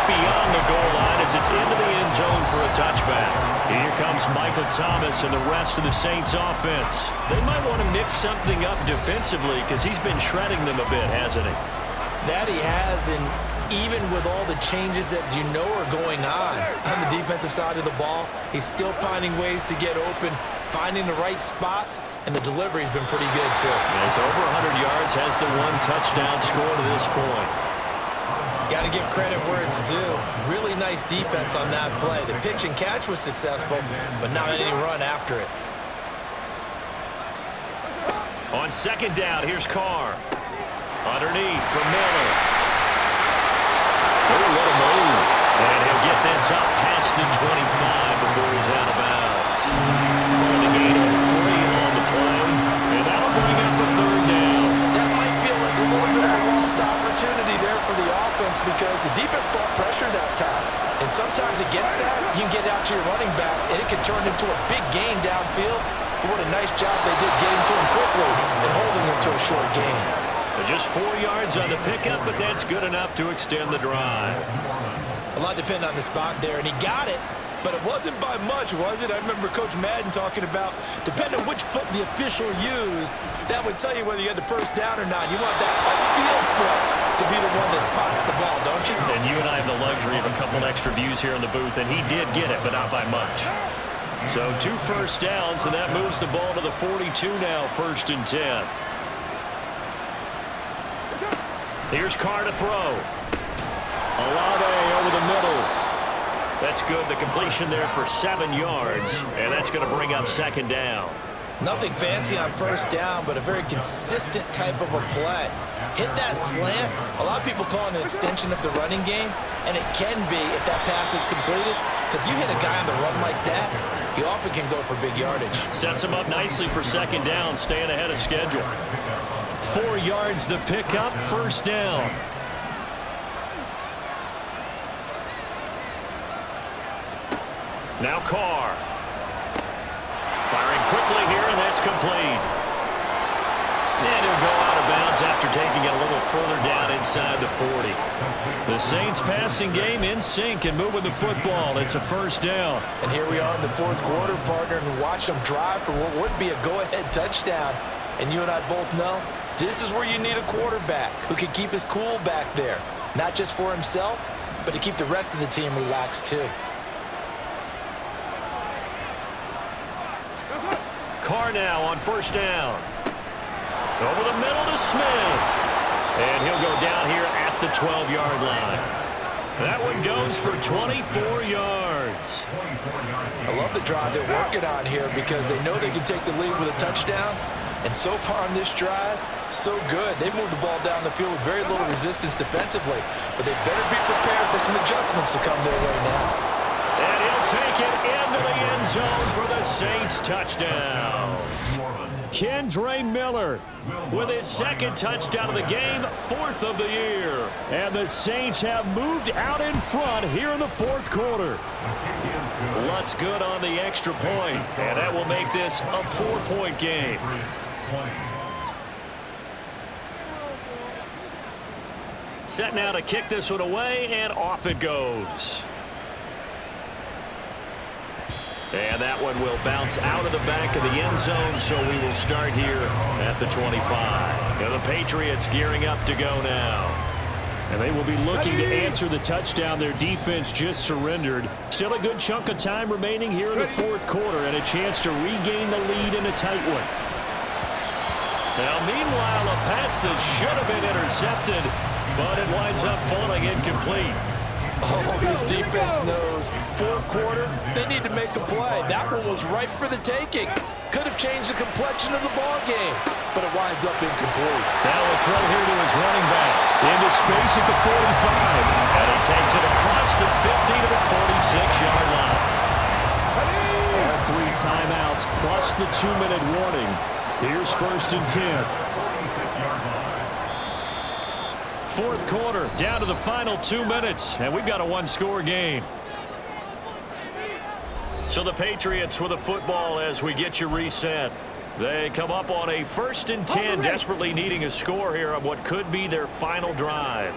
beyond the goal line as it's into the end zone for a touchback. Here comes Michael Thomas and the rest of the Saints offense. They might want to mix something up defensively because he's been shredding them a bit, hasn't he? That he has, and even with all the changes that you know are going on the defensive side of the ball, he's still finding ways to get open, finding the right spots, and the delivery's been pretty good too. He's over 100 yards, has the one touchdown score to this point. Got to give credit where it's due. Really nice defense on that play. The pitch and catch was successful, but not any run after it. On second down, here's Carr. Underneath for Miller. Oh, what a move. And he'll get this up past the 25 before he's out of bounds. For the gain of 3 on the play, and that'll bring up the third down. That might feel like a little bit of a lost opportunity there for the offense because the defense brought pressure that time. And sometimes against that, you can get out to your running back, and it can turn into a big gain downfield. But what a nice job they did getting to him quickly and holding him to a short gain. Just 4 yards on the pickup, but that's good enough to extend the drive. A lot depended on the spot there, and he got it, but it wasn't by much, was it? I remember Coach Madden talking about, depending on which foot the official used, that would tell you whether you had the first down or not. You want that upfield foot to be the one that spots the ball, don't you? And you and I have the luxury of a couple extra views here in the booth, and he did get it, but not by much. So 2 first downs, and that moves the ball to the 42 now, 1st and 10. Here's Carr to throw. Olave over the middle. That's good. The completion there for 7 yards, and that's going to bring up 2nd down. Nothing fancy on 1st down, but a very consistent type of a play. Hit that slant. A lot of people call it an extension of the running game, and it can be if that pass is completed, because you hit a guy on the run like that, he often can go for big yardage. Sets him up nicely for 2nd down, staying ahead of schedule. 4 yards the pickup, 1st down. Now Carr. Firing quickly here, and that's complete. And he'll go out of bounds after taking it a little further down inside the 40. The Saints passing game in sync and moving the football. It's a 1st down. And here we are in the 4th quarter, partner, and watch them drive for what would be a go-ahead touchdown. And you and I both know this is where you need a quarterback who can keep his cool back there. Not just for himself, but to keep the rest of the team relaxed too. Carr now on 1st down. Over the middle to Smith. And he'll go down here at the 12-yard line. That one goes for 24 yards. I love the drive they're working on here because they know they can take the lead with a touchdown. And so far on this drive, so good. They've moved the ball down the field with very little resistance defensively. But they better be prepared for some adjustments to come their way now. And he'll take it into the end zone for the Saints touchdown. Kendre Miller with his 2nd touchdown of the game, 4th of the year. And the Saints have moved out in front here in the 4th quarter. Lutz good on the extra point, and that will make this a 4-point game. Set now to kick this one away, and off it goes. And that one will bounce out of the back of the end zone, so we will start here at the 25. And the Patriots gearing up to go now. And they will be looking to answer the touchdown their defense just surrendered. Still a good chunk of time remaining here in the 4th quarter and a chance to regain the lead in a tight one. Now, meanwhile, a pass that should have been intercepted, but it winds up falling incomplete. Oh, this defense knows. 4th quarter, they need to make a play. That one was ripe for the taking. Could have changed the complexion of the ball game, but it winds up incomplete. Now a throw here to his running back. Into space at the 45. And he takes it across the 50 to the 46-yard line. All 3 timeouts plus the 2-minute warning. Here's 1st and 10. 4th quarter, down to the final 2 minutes, and we've got a 1-score game. So the Patriots with the football as we get you reset. They come up on a 1st and 10, desperately needing a score here on what could be their final drive.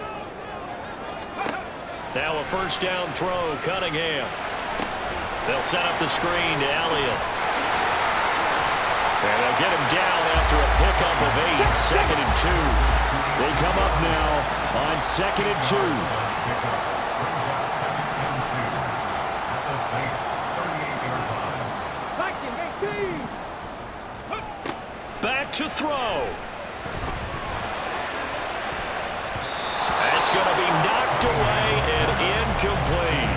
Now a first down throw, Cunningham. They'll set up the screen to Elliott. And they'll get him down after a pickup of 8, 2nd and 2. They come up now on 2nd and 2. Back to throw. That's going to be knocked away and incomplete.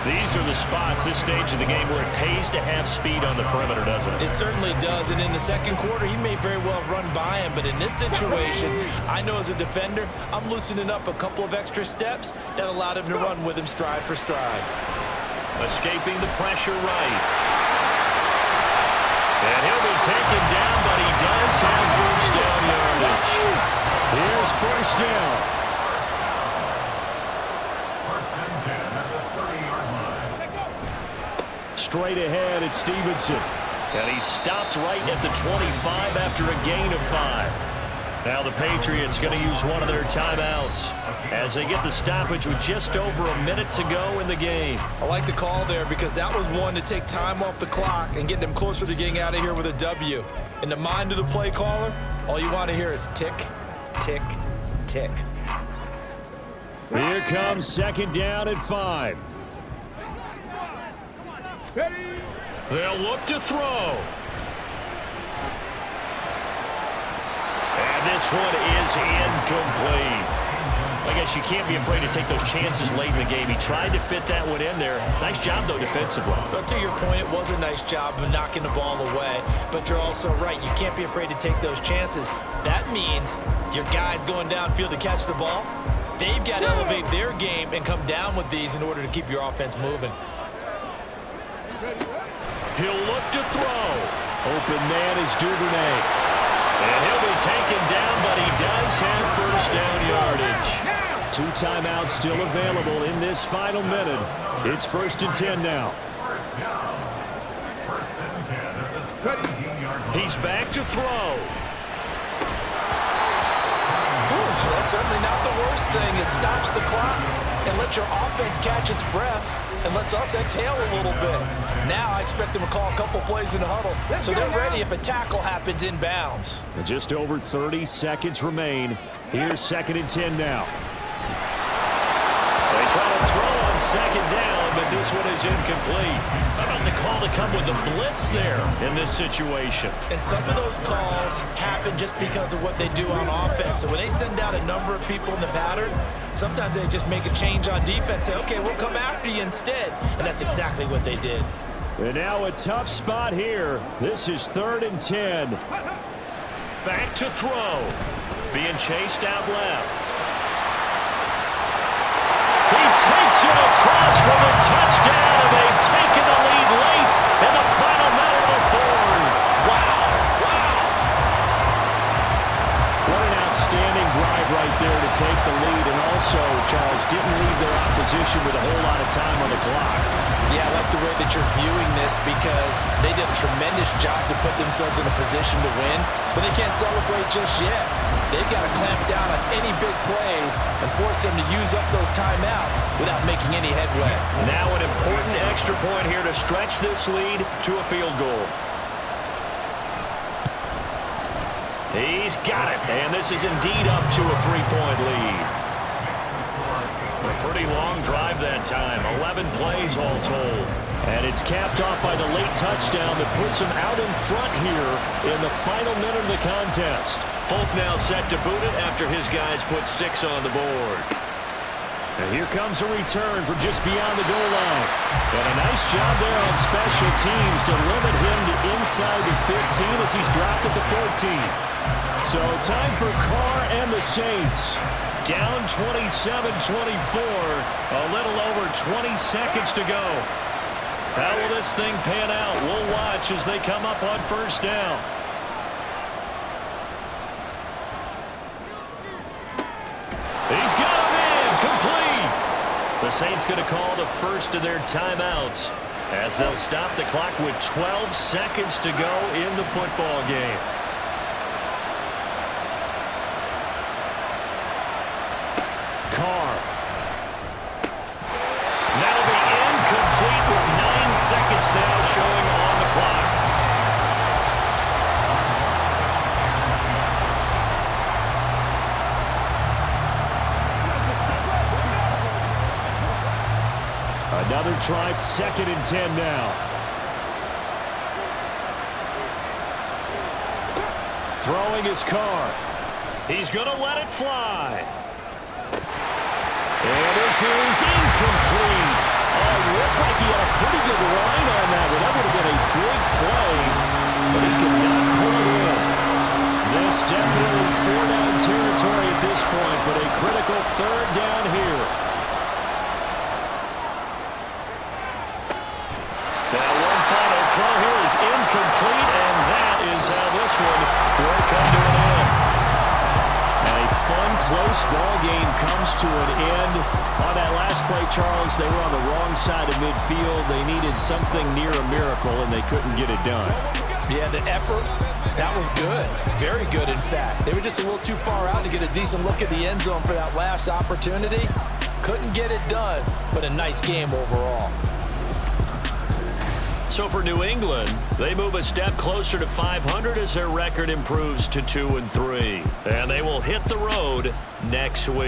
These are the spots, this stage of the game, where it pays to have speed on the perimeter, doesn't it? It certainly does, and in the second quarter, he may very well run by him, but in this situation, I know as a defender, I'm loosening up a couple of extra steps that allowed him to run with him stride for stride. Escaping the pressure right. And he'll be taken down, but he does have first down yardage. Here's first down. Straight ahead, it's Stevenson. And he stopped right at the 25 after a gain of 5. Now the Patriots going to use one of their timeouts as they get the stoppage with just over a minute to go in the game. I like the call there because that was one to take time off the clock and get them closer to getting out of here with a W. In the mind of the play caller, all you want to hear is tick, tick, tick. Here comes second down at 5. They'll look to throw. And this one is incomplete. I guess you can't be afraid to take those chances late in the game. He tried to fit that one in there. Nice job, though, defensively. But to your point, it was a nice job of knocking the ball away. But you're also right. You can't be afraid to take those chances. That means your guys going downfield to catch the ball, they've got to elevate their game and come down with these in order to keep your offense moving. He'll look to throw. Open man is Duvernay. And he'll be taken down, but he does have first down yardage. 2 timeouts still available in this final minute. It's 1st and 10 now. He's back to throw. That's certainly not the worst thing. It stops the clock and lets your offense catch its breath and lets us exhale a little bit. Now I expect them to call a couple plays in the huddle so they're ready if a tackle happens inbounds. Just over 30 seconds remain. Here's 2nd and 10 now. They try to throw on second down, but this one is incomplete. How about the call to come with the blitz there in this situation? And some of those calls happen just because of what they do on offense. And when they send out a number of people in the pattern, sometimes they just make a change on defense, say, okay, we'll come after you instead. And that's exactly what they did. And now a tough spot here. This is 3rd and 10. Back to throw. Being chased out left. He takes it across for the touchdown, and they've taken the lead late in the final minute of the 4th. Wow. What an outstanding drive right there to take the lead, and also, Charles, didn't leave their opposition with a whole lot of time on the clock. Yeah, I like the way that you're viewing this because they did a tremendous job to put themselves in a position to win, but they can't celebrate just yet. They've got to clamp down on any big plays and force them to use up those timeouts without making any headway. Now an important extra point here to stretch this lead to a field goal. He's got it, and this is indeed up to a 3-point lead. A pretty long drive that time, 11 plays all told. And it's capped off by the late touchdown that puts him out in front here in the final minute of the contest. Folk now set to boot it after his guys put 6 on the board. And here comes a return from just beyond the goal line. And a nice job there on special teams to limit him to inside the 15 as he's dropped at the 14. So time for Carr and the Saints. Down 27-24, a little over 20 seconds to go. How will this thing pan out? We'll watch as they come up on first down. He's got him in, complete. The Saints going to call the first of their timeouts as they'll stop the clock with 12 seconds to go in the football game. Carr. Another try, 2nd and 10 now. Throwing his car. He's going to let it fly. And this is incomplete. Oh, looked like he had a pretty good line on that one. That would have been a big play, but he could not pull it in. This definitely 4-down territory at this point, but a critical 3rd down here. Now one final throw here is incomplete, and that is how this one will come to an end. And a fun, close ball game comes to an end. On that last play, Charles, they were on the wrong side of midfield. They needed something near a miracle, and they couldn't get it done. Yeah, the effort, that was good. Very good, in fact. They were just a little too far out to get a decent look at the end zone for that last opportunity. Couldn't get it done, but a nice game overall. So for New England, they move a step closer to 500 as their record improves to 2-3. And they will hit the road next week.